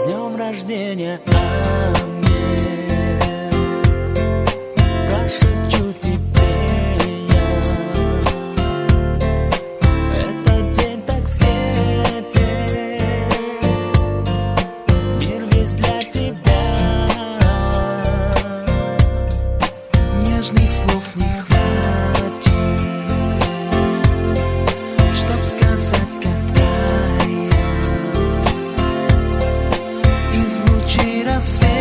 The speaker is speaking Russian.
днем рождения, ангел. Прошепчу тебе я. Этот день так светит, мир весь для тебя. Нежных слов не хватит, чтоб сказать, какая из лучей рассвета